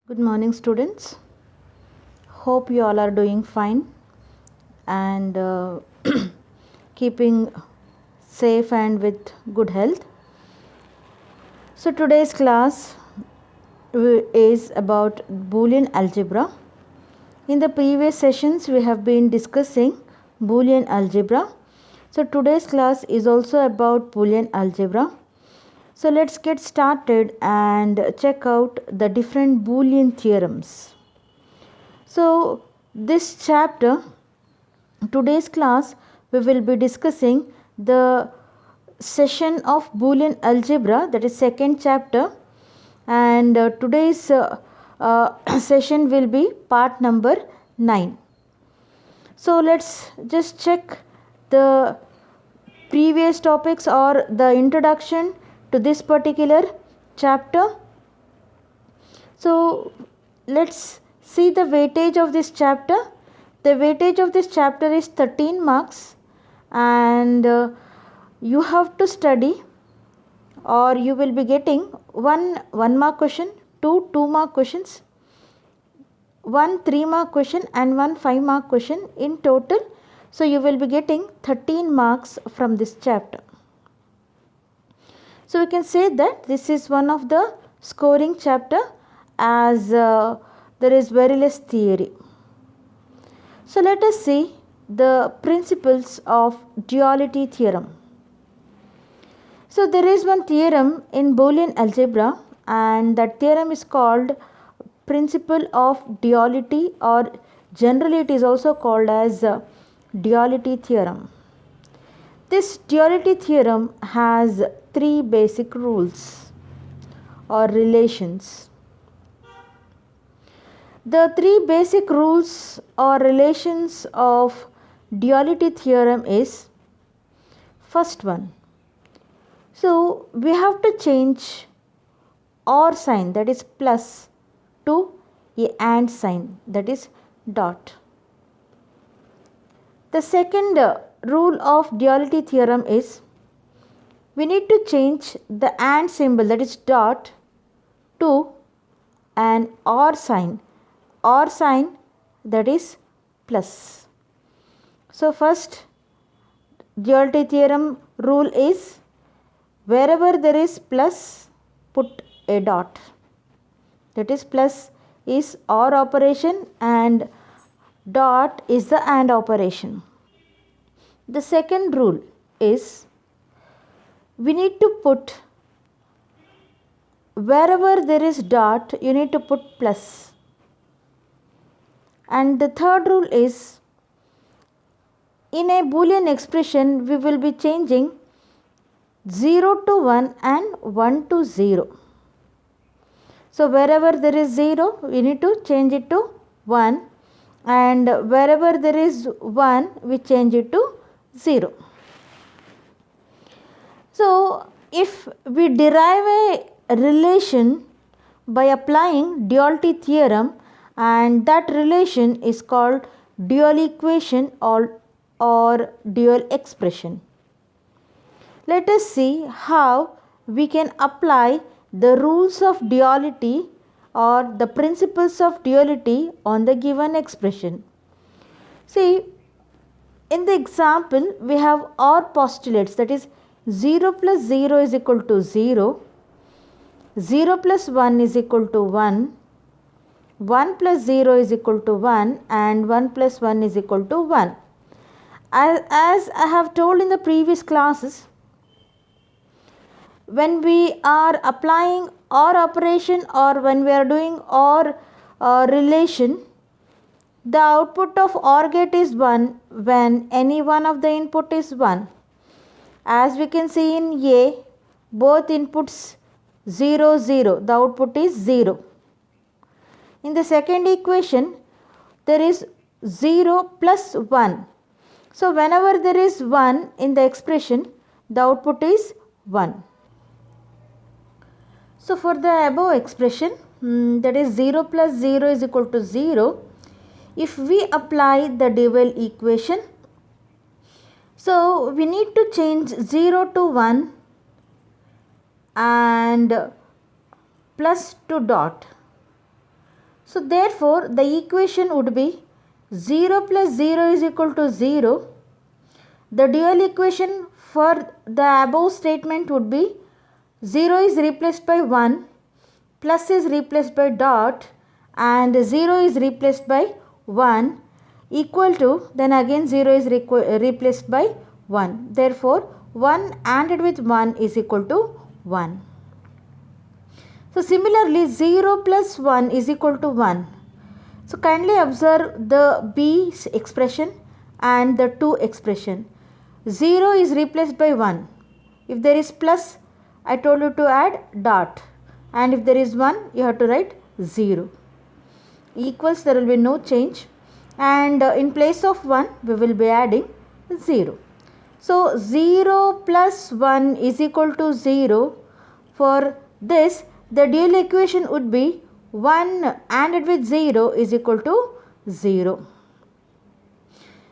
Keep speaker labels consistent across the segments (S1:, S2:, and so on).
S1: Good morning, students. Hope you all are doing fine and keeping safe and with good health. So, today's class is about Boolean algebra. In the previous sessions, we have been discussing Boolean algebra. So, today's class is also about Boolean algebra. So, let's get started and check out the different Boolean theorems. So, this chapter, today's class, we will be discussing the session of Boolean algebra, that is second chapter, and today's session will be part number 9. So, let's just check the previous topics or the introduction to this particular chapter. So, let's see the weightage of this chapter. The weightage of this chapter is 13 marks and you have to study, or you will be getting one 1-mark question, two 2-mark questions, one 3-mark question and one 5-mark question in total. So, you will be getting 13 marks from this chapter. So, we can say that this is one of the scoring chapter as there is very less theory. So, let us see the principles of duality theorem. So, there is one theorem in Boolean algebra and that theorem is called principle of duality, or generally it is also called as duality theorem. This duality theorem has 3 basic rules or relations. The 3 basic rules or relations of duality theorem is: first one, so we have to change or sign, that is plus, to a and sign, that is dot. The second rule of duality theorem is we need to change the and symbol, that is dot, to an or sign, that is plus. So, first duality theorem rule is wherever there is plus, put a dot, that is plus is or operation and dot is the and operation. The second rule is we need to put, wherever there is dot you need to put plus. And the third rule is in a Boolean expression we will be changing 0 to 1 and 1 to 0. So, wherever there is 0 we need to change it to 1, and wherever there is 1 we change it to 0. So, if we derive a relation by applying duality theorem, and that relation is called dual equation or dual expression. Let us see how we can apply the rules of duality or the principles of duality on the given expression. See, in the example we have OR postulates, that is 0 plus 0 is equal to 0, 0 plus 1 is equal to 1, 1 plus 0 is equal to 1 and 1 plus 1 is equal to 1. As I have told in the previous classes, when we are applying OR operation or when we are doing OR relation, the output of OR gate is 1 when any one of the input is 1. As we can see in A, both inputs 0, 0, the output is 0. In the second equation, there is 0 plus 1. So, whenever there is 1 in the expression, the output is 1. So, for the above expression, that is 0 plus 0 is equal to 0, if we apply the dual equation, so we need to change 0 to 1 and plus to dot. So therefore the equation would be 0 plus 0 is equal to 0. The dual equation for the above statement would be 0 is replaced by 1, plus is replaced by dot, and 0 is replaced by 1, equal to, then again 0 is replaced by 1. Therefore 1 ANDed with 1 is equal to 1. So similarly 0 plus 1 is equal to 1. So kindly observe the B expression and the 2 expression. 0 is replaced by 1. If there is plus, I told you to add dot, and if there is 1, you have to write 0. Equals, there will be no change, and in place of 1 we will be adding 0. So 0 plus 1 is equal to 0. For this, the dual equation would be 1 ANDed with 0 is equal to 0.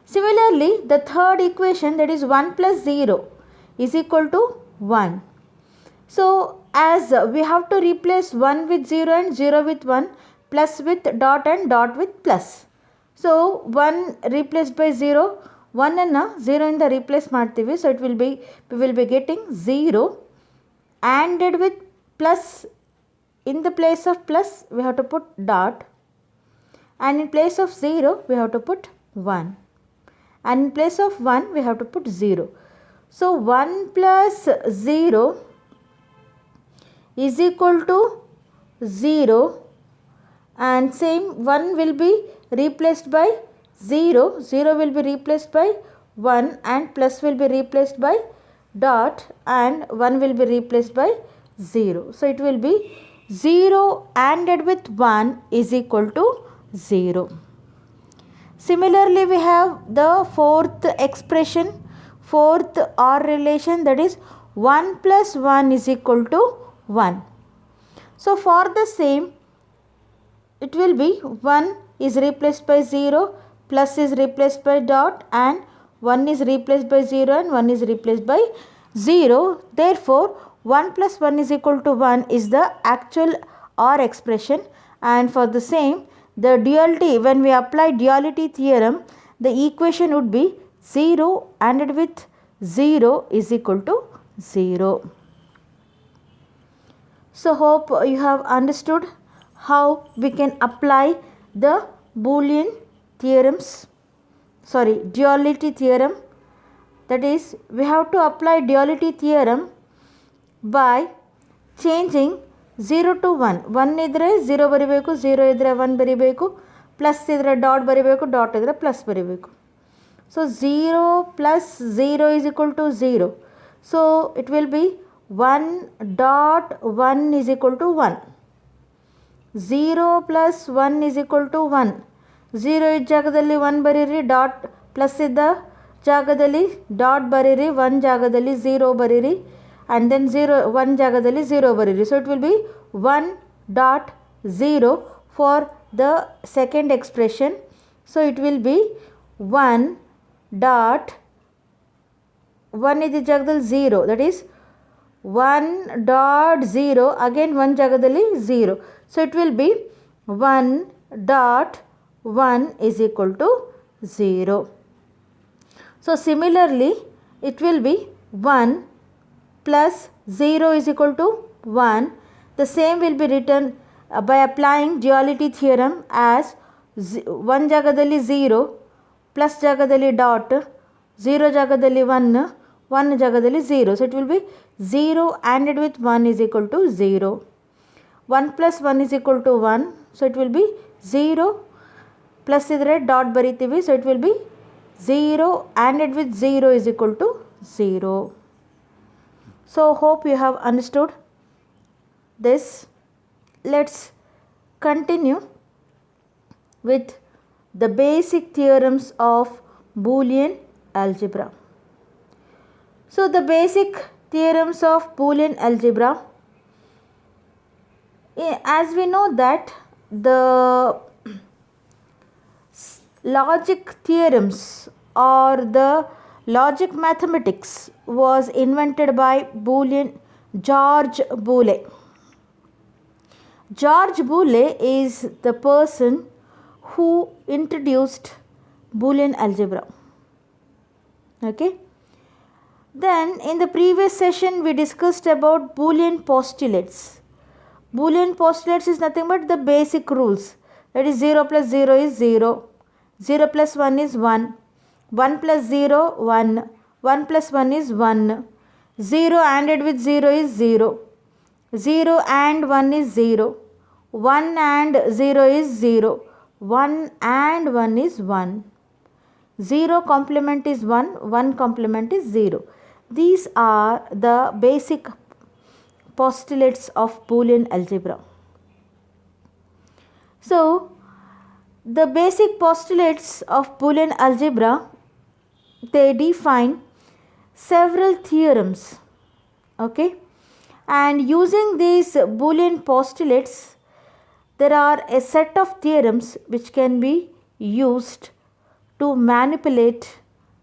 S1: Similarly, the third equation, that is 1 plus 0 is equal to 1. So as we have to replace 1 with 0 and 0 with 1, plus with dot and dot with plus. So 1 replaced by 0, 1 and 0 in the replace ಮಾಡ್ತೀವಿ. So it will be, we will be getting 0 ANDed with plus. In the place of plus we have to put dot, and in place of 0 we have to put 1, and in place of 1 we have to put 0. So 1 plus 0 is equal to 0, and same 1 will be replaced by 0, 0 will be replaced by 1, and plus will be replaced by dot, and 1 will be replaced by 0. So it will be 0 ANDed with 1 is equal to 0. Similarly, we have the fourth expression, fourth OR relation, that is 1 plus 1 is equal to 1. So for the same, it will be 1 is replaced by 0, plus is replaced by dot, and 1 is replaced by 0 and 1 is replaced by 0. Therefore 1 plus 1 is equal to 1 is the actual OR expression, and for the same, the duality, when we apply duality theorem, the equation would be 0 ANDed with 0 is equal to 0. So hope you have understood how we can apply the Boolean theorems, duality theorem. That is, we have to apply duality theorem by changing 0 to 1. 1 ಇದ್ರೆ 0 ಬರಿಬೇಕು, 0 ಇದ್ರೆ 1 ಬರಿಬೇಕು, plus ಇದ್ರೆ dot ಬರಿಬೇಕು, dot ಇದ್ರೆ plus ಬರಿಬೇಕು. So 0 plus 0 is equal to 0. So it will be 1 dot 1 is equal to 1. 0 plus 1 is equal to 1. 0 ಇದ್ದ ಜಾಗದಲ್ಲಿ 1 ಬರೀರಿ, ಡಾಟ್ ಪ್ಲಸ್ ಇದ್ದ ಜಾಗದಲ್ಲಿ ಡಾಟ್ ಬರೀರಿ, 1 ಜಾಗದಲ್ಲಿ 0 ಬರೀರಿ, and then 1 ಜಾಗದಲ್ಲಿ 0 ಬರೀರಿ. So it will be 1 dot 0 for the second expression. So it will be 1 dot 1 ಇದ್ದ ಜಾಗದಲ್ಲಿ 0, that is 1 dot 0, again 1 ಜಾಗದಲ್ಲಿ 0. So it will be 1 dot 1 is equal to 0. So similarly, it will be 1 plus 0 is equal to 1. The same will be written by applying duality theorem as 1 ಜಾಗದಲ್ಲಿ 0, plus ಜಾಗದಲ್ಲಿ dot, 0 ಜಾಗದಲ್ಲಿ 1, 1 ಜಾಗದಲ್ಲಿ 0. So it will be 0 ANDed with 1 is equal to 0. 1 plus 1 is equal to 1. So it will be 0, plus ಇದ್ರೆ dot ಬರಿತೀವಿ. So it will be 0 ANDed with 0 is equal to 0. So hope you have understood this. Let's continue with the basic theorems of Boolean algebra. So the basic theorems of Boolean algebra, as we know that the logic theorems or the logic mathematics was invented by George Boole. George Boole is the person who introduced Boolean algebra. Okay. Then in the previous session we discussed about Boolean postulates. Boolean postulates is nothing but the basic rules. That is 0 plus 0 is 0, 0 plus 1 is 1, 1 plus 0 1, 1 plus 1 is 1, 0 ANDed with 0 is 0, 0 and 1 is 0, 1 and 0 is 0, 1 and 1 is 1, 0 complement is 1, 1 complement is 0. These are the basic postulates of Boolean algebra. So, the basic postulates of Boolean algebra, they define several theorems, okay, and using these Boolean postulates, there are a set of theorems which can be used to manipulate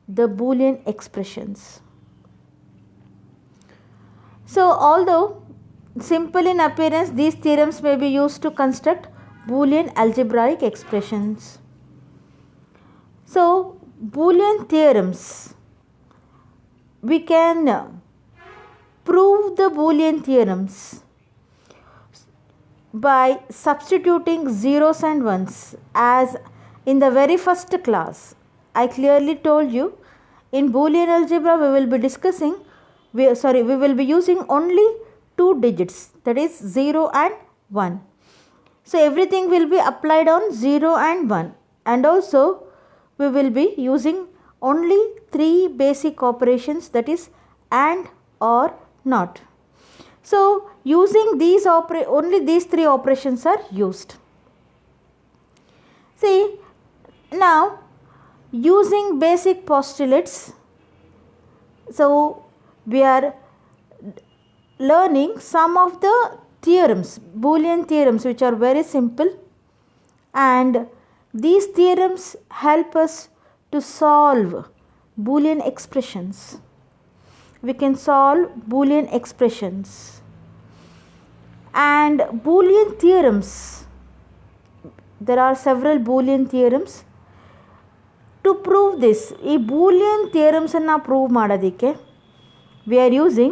S1: the Boolean expressions. So, although simple in appearance, these theorems may be used to construct Boolean algebraic expressions. So, Boolean theorems, we can prove the Boolean theorems by substituting zeros and ones. As in the very first class, I clearly told you, in Boolean algebra we will be discussing, we will be using only two digits, that is 0 and 1. So, everything will be applied on 0 and 1, and also we will be using only three basic operations, that is AND, OR, NOT. So, using these only these three operations are used. See, now using basic postulates, so we are learning some of the theorems, Boolean theorems, which are very simple, and these theorems help us to solve Boolean expressions. We can solve Boolean expressions, and Boolean theorems, there are several Boolean theorems. To prove this, ಈ Boolean theorems ಅನ್ನು prove ಮಾಡೋದಕ್ಕೆ we are using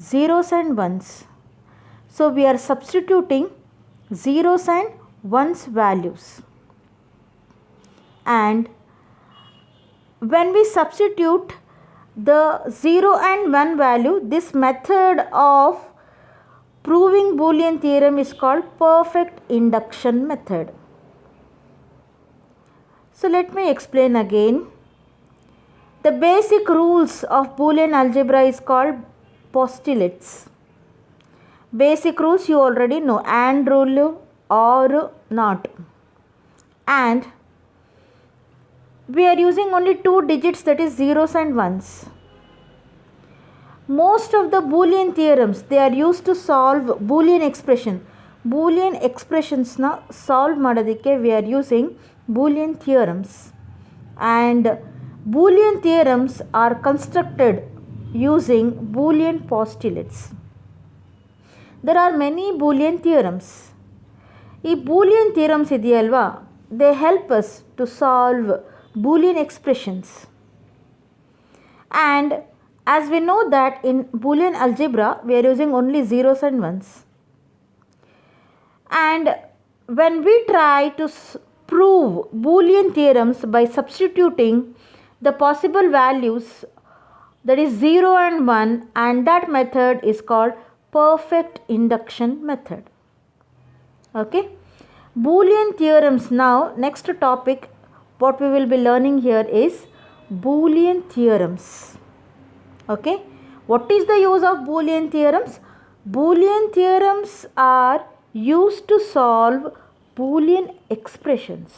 S1: zeros and ones. So, we are substituting zeros and ones values, and when we substitute the 0 and 1 value, this method of proving Boolean theorem is called perfect induction method. So, let me explain again. The basic rules of Boolean algebra is called postulates. Basic rules you already know, AND rule, OR, NOT, and we are using only two digits, that is zeros and ones. Most of the Boolean theorems, they are used to solve Boolean expression. Boolean expressions na solve madadikke we are using Boolean theorems, and Boolean theorems are constructed using Boolean postulates. There are many Boolean theorems. ಈ Boolean theorems ಇದೆಯಲ್ವಾ, they help us to solve Boolean expressions. And as we know that in Boolean algebra we are using only zeros and ones, and when we try to prove Boolean theorems by substituting the possible values, that is 0 and 1, and that method is called perfect induction method. Okay, Boolean theorems. Now next topic what we will be learning here is Boolean theorems. Okay, what is the use of Boolean theorems? Boolean theorems are used to solve Boolean expressions.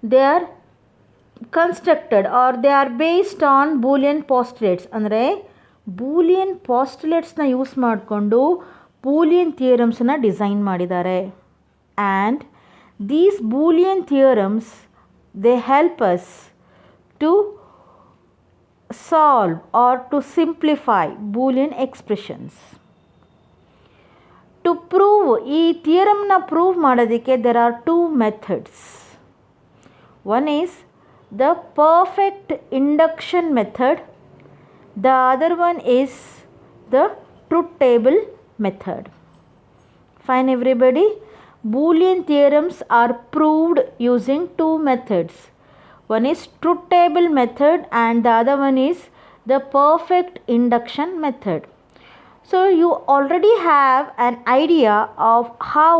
S1: They are constructed or they are based on Boolean postulates. ಅಂದರೆ Boolean postulates ನ use ಮಾಡಿಕೊಂಡು Boolean theorems ನ design ಮಾಡಿದ್ದಾರೆ. And these Boolean theorems, they help us to solve or to simplify Boolean expressions. To prove ಈ ಥಿಯರಮ್ನ prove ಮಾಡೋದಕ್ಕೆ there are two methods. One is the perfect induction method. The other one is the truth table method. Fine everybody. Boolean theorems are proved using two methods. One is truth table method and the other one is the perfect induction method. So you already have an idea of how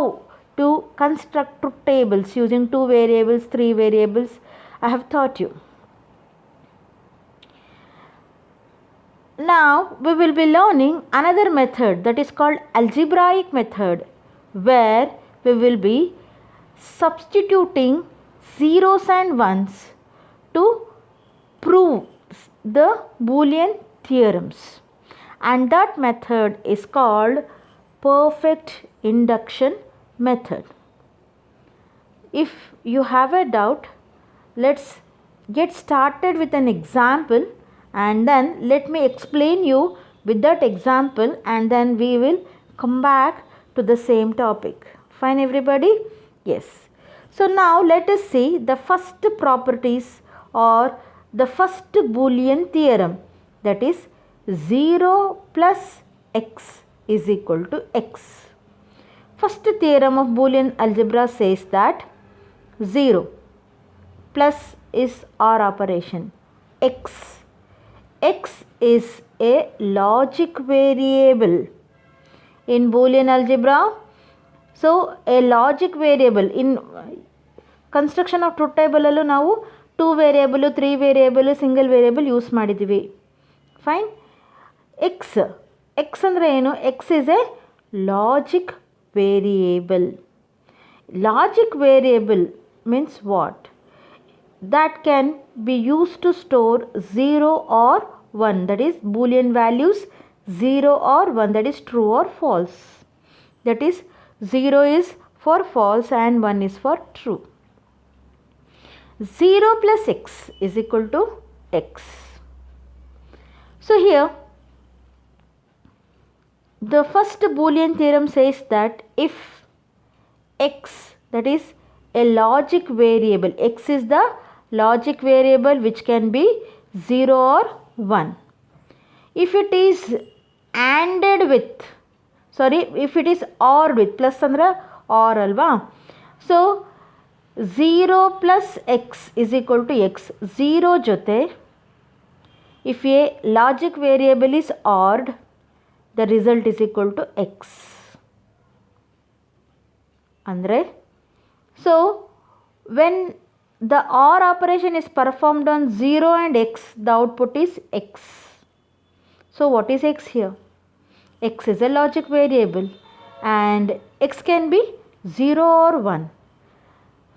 S1: to construct truth tables using 2 variables, 3 variables. I have taught you. Now we will be learning another method that is called algebraic method, where we will be substituting zeros and ones to prove the Boolean theorems, and that method is called perfect induction method. If you have a doubt, let's get started with an example, and then let me explain you with that example, and then we will come back to the same topic. Fine everybody? Yes. So now let us see the first properties or the first Boolean theorem, that is 0 plus x is equal to x. First theorem of Boolean algebra says that 0 plus is OR operation, x is a logic variable in Boolean algebra. So a logic variable in construction of truth table allu ನಾವು 2 variable 3 variable single variable use ಮಾಡಿದ್ದೀವಿ. Fine. X ಅಂದರೆ ಏನು? X is A logic variable. Logic variable means what? That can be used to store 0 or 1, that is Boolean values 0 or 1, that is true or false. That is 0 is for false and 1 is for true. 0 plus x is equal to x. So here the first Boolean theorem says that if x, that is a logic variable, x is the logic variable which can be 0 or 1. If it is ANDed with, if it is OR with, plus andra OR alva. So 0 plus x is equal to x. 0 jote if a logic variable is ORed, the result is equal to x. Andre, so when the OR operation is performed on 0 and x, the output is x. So what is x here? X is a logic variable and x can be 0 or 1.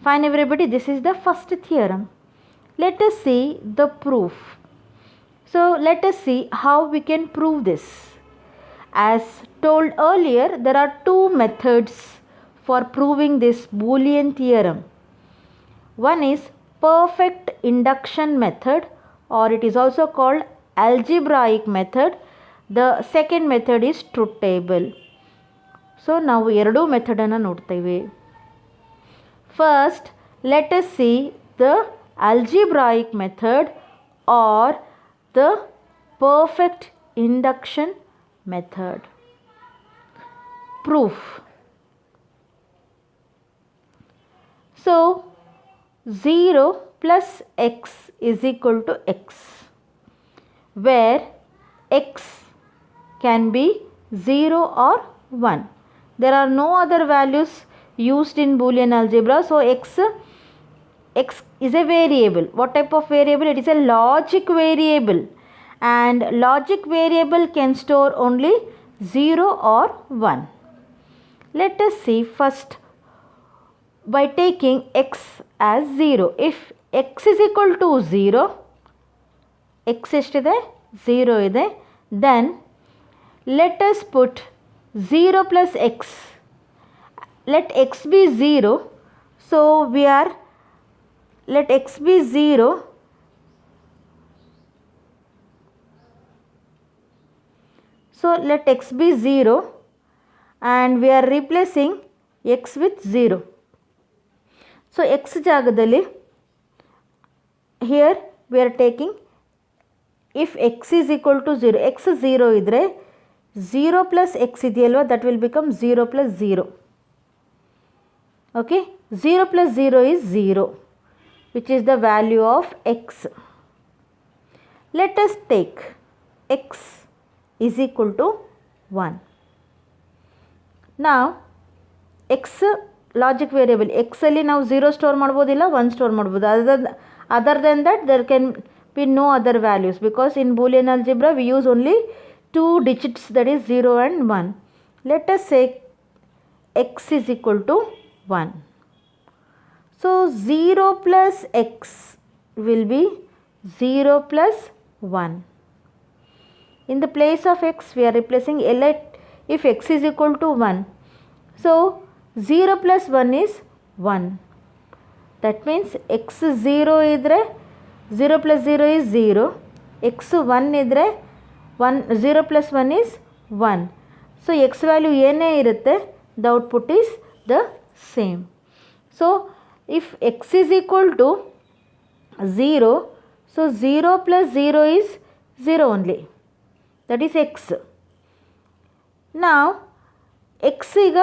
S1: Fine everybody, this is the first theorem. Let us see the proof. So let us see how we can prove this. As told earlier, there are two methods for proving this Boolean theorem. One is perfect induction method, or it is also called algebraic method. The second method is truth table. So ನಾವು ಎರಡು ಮೆಥಡನ್ನು ನೋಡ್ತೇವೆ. First, let us see the algebraic method or the perfect induction method. Proof. So 0 plus x is equal to x, where x can be 0 or 1. There are no other values used in Boolean algebra. So x is a variable. What type of variable? It is a logic variable, and logic variable can store only 0 or 1. Let us see first by taking x as 0. If x is equal to 0, x ಎಷ್ಟಿದೆ? 0 ಇದೆ. Then let us put 0 plus x. Let x be 0. So we are, let x be 0. So let x be 0, and we are replacing x with 0. So x ಜಾಗದಲ್ಲಿ here we are taking, if x is equal to 0, x 0 ಇದ್ದರೆ 0 plus x ಇದೆಯಲ್ವಾ, that will become 0 plus 0. Okay, 0 plus 0 is 0, which is the value of x. Let us take x is equal to 1. Now x logic variable, x ಅಲ್ಲಿ ನಾವು 0 store ಮಾಡ್ಬೋದಿಲ್ಲ, 1 store ಮಾಡ್ಬೋದು. Other than that there can be no other values, because in Boolean algebra we use only 2 digits, that is 0 and 1. Let us say x is equal to 1. So 0 plus x will be 0 plus 1. In the place of x we are replacing L. If x is equal to 1, so 0 plus 1 is 1. That means x 0 idre 0 plus 0 is 0, x 1 idre 0 plus 1 is 1. So x value ಏನೇ ಇರುತ್ತೆ, the output is the same. So if x is equal to 0, so 0 plus 0 is 0 only, that is x. Now x ಈಗ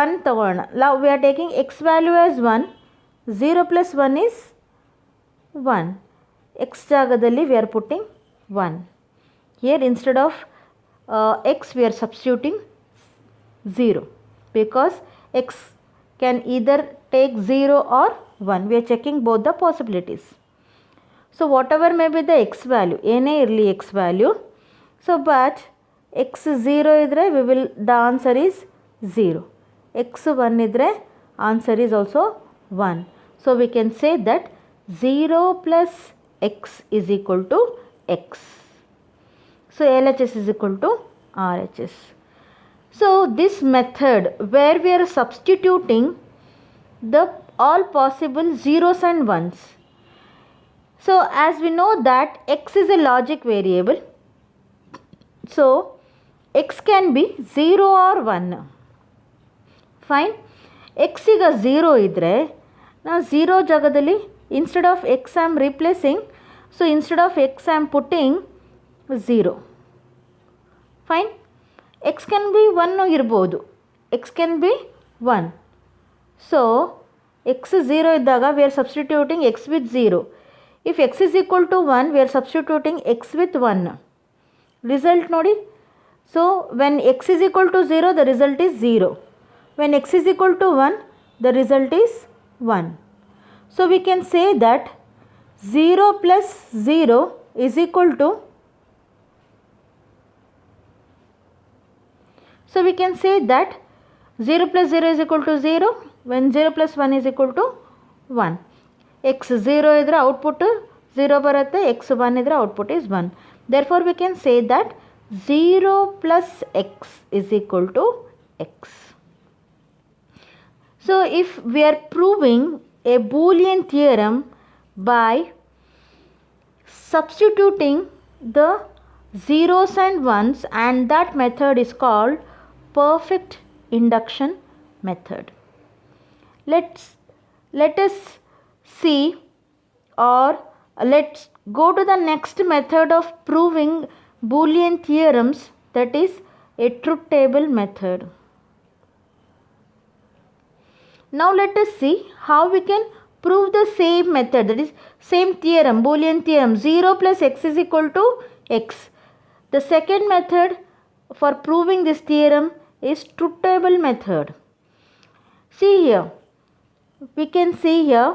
S1: 1 ತಗೋಣ. Now we are taking x value as 1, 0 plus 1 is 1. x ಜಾಗದಲ್ಲಿ we are putting 1. Here instead of x we are substituting 0, because x can either take 0 or 1. We are checking both the possibilities. So whatever may be the x value, ಏನೇ ಇರಲಿ x value, so but x 0 ಇದ್ದರೆ the answer is 0. x 1 ಇದ್ದರೆ answer is also 1. So we can say that 0 plus x is equal to x. So LHS is equal to RHS. So this method where we are substituting the all possible zeros and ones. So as we know that x is a logic variable, so x can be 0 or 1. Fine. x ಈಗ 0 ಇದ್ದರೆ ನಾವು 0 ಜಾಗದಲ್ಲಿ instead of x I am replacing, so instead of x I am putting 0. Fine. x can be 1 ಇರ್ಬೋದು, x can be 1. So x 0 ಇದ್ದಾಗ we are substituting x with 0. If x is equal to 1, we are substituting x with 1. Result ನೋಡಿ. So when x is equal to 0, the result is 0. When x is equal to 1, the result is 1. So we can say that 0 plus 0 is equal to, so we can say that 0 plus 0 is equal to 0, when 0 plus 1 is equal to 1. x 0 idre output 0 ಬರುತ್ತೆ, x 1 idre output is 1. Therefore we can say that 0 plus x is equal to x. So if we are proving a Boolean theorem by substituting the zeros and ones, and that method is called perfect induction method. Let us see, or let's go to the next method of proving Boolean theorems, that is a truth table method. Now let us see how we can prove the same method, that is same theorem, Boolean theorem, 0 plus x is equal to x. The second method for proving this theorem is truth table method. See here, we can see here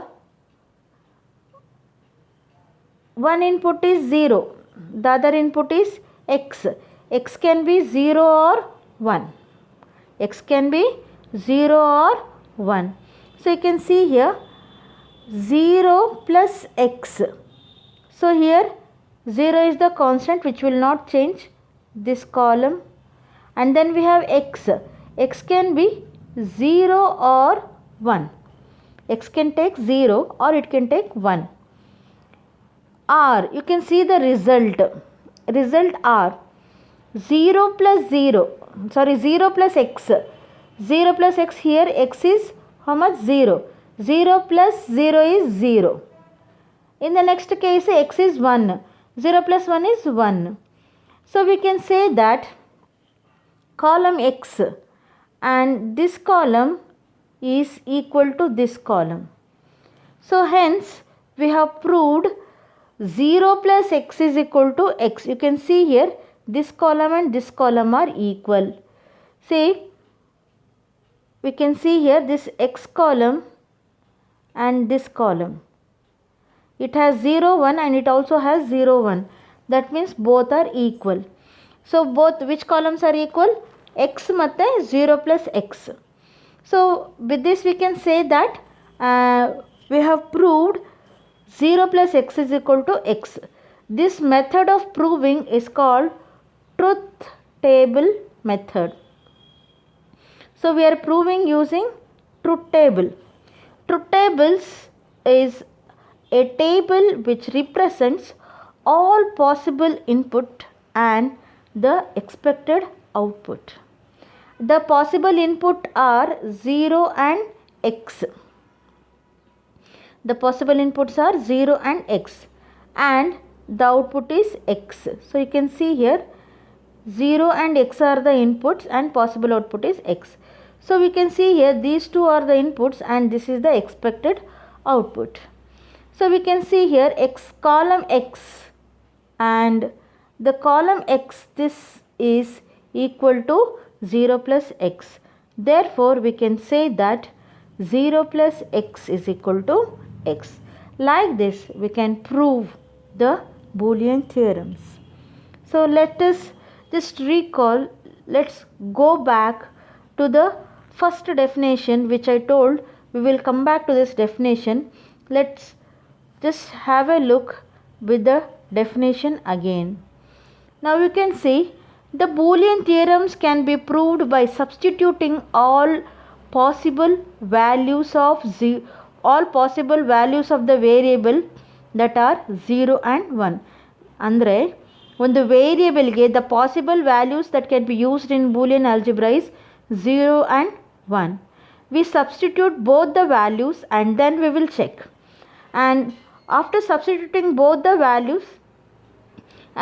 S1: one input is 0, the other input is x. X can be 0 or 1. X can be 0 or 1. So you can see here 0 plus x. So here 0 is the constant which will not change this column, and then we have x. X can be 0 or 1. X can take 0 or it can take 1. R, you can see the result R. 0 plus 0, sorry 0 plus x. 0 plus x, here x is how much? 0. 0 plus 0 is 0. In the next case x is 1. 0 plus 1 is 1. So we can say that column x and this column is equal to this column. So hence we have proved 0 plus x is equal to x. You can see here this column and this column are equal. See, we can see here this x column and this column. It has 0, 1 and it also has 0, 1. That means both are equal. So both which columns are equal? X matte 0 plus x. So with this we can say that we have proved 0 plus x is equal to x. This method of proving is called truth table method. So we are proving using truth table. Truth tables is a table which represents all possible input and the expected output. The possible input are 0 and x. The possible inputs are 0 and x and the output is x. So you can see here 0 and x are the inputs and possible output is x. So we can see here these two are the inputs and this is the expected output. So we can see here x column x and the column x, this is equal to 0 plus x. Therefore we can say that 0 plus x is equal to x. Like this we can prove the Boolean theorems. So let us just recall, let's go back to the first definition which I told. We will come back to this definition. Let's just have a look with the definition again. Now you can see the Boolean theorems can be proved by substituting all possible values of the variable that are 0 and 1. Andre ಒಂದು ವೇರಿಯೇಬಲ್ಗೆ the possible values that can be used in Boolean algebra is 0 and 1. We substitute both the values and then we will check. And after substituting both the values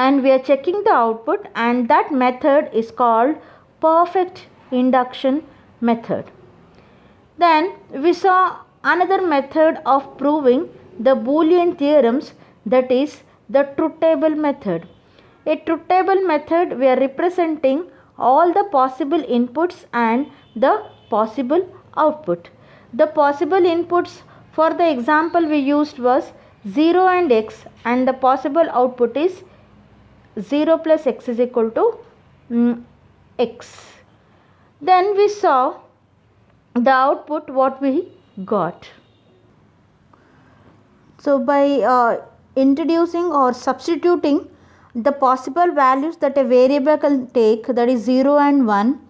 S1: and we are checking the output, and that method is called perfect induction method. Then we saw another method of proving the Boolean theorems, that is the truth table method. A truth table method, we are representing all the possible inputs and the possible output. The possible inputs for the example we used was 0 and x, and the possible output is 0 plus x is equal to x. Then we saw the output what we got. So by introducing or substituting the possible values that a variable can take, that is 0 and 1.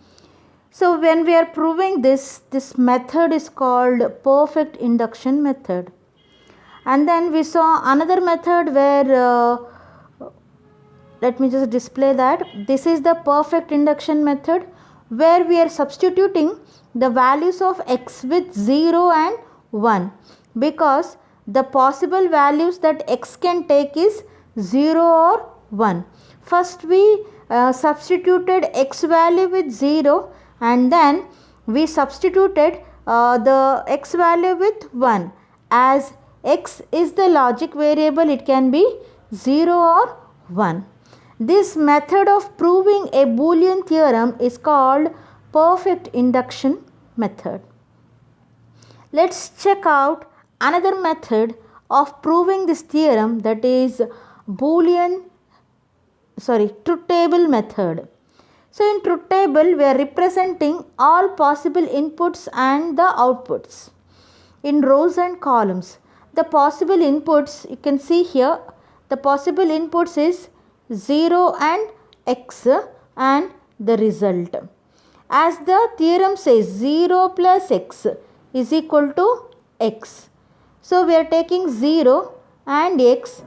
S1: So when we are proving this method is called perfect induction method. And then we saw another method where let me just display that. This is the perfect induction method where we are substituting the values of x with 0 and 1, because the possible values that x can take is 0 or 1. First we substituted x value with 0 and then we substituted the x value with 1. As x is the logic variable, it can be 0 or 1. This method of proving a Boolean theorem is called perfect induction method. Let's check out another method of proving this theorem, that is truth table method. So in truth table we are representing all possible inputs and the outputs in rows and columns. The possible inputs, you can see here, the possible inputs is 0 and x and the result. As the theorem says, 0 plus x is equal to x. So we are taking 0 and x,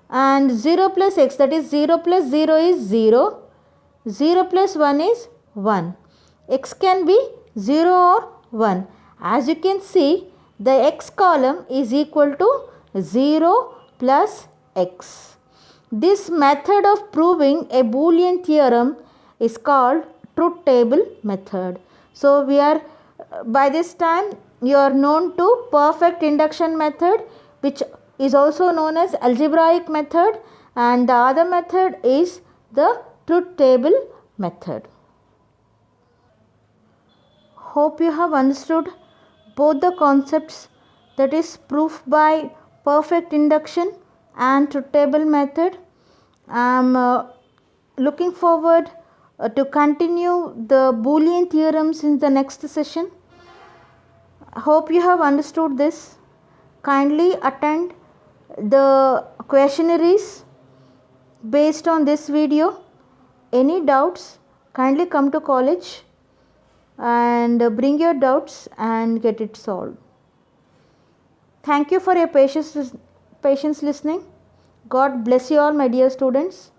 S1: and 0 plus x, that is 0 plus 0 is 0, 0 plus 1 is 1. X can be 0 or 1. As you can see, the x column is equal to 0 plus x. This method of proving a Boolean theorem is called truth table method. So we are by this time you are known to perfect induction method, which is also known as algebraic method, and the other method is the truth table method. Hope you have understood both the concepts, that is proof by perfect induction and truth table method. I am looking forward to continue the Boolean theorems in the next session. Hope you have understood this. Kindly attend the questionnaires based on this video. Any doubts, kindly come to college and bring your doubts and get it solved. Thank you for your patience listening. God bless you all, my dear students.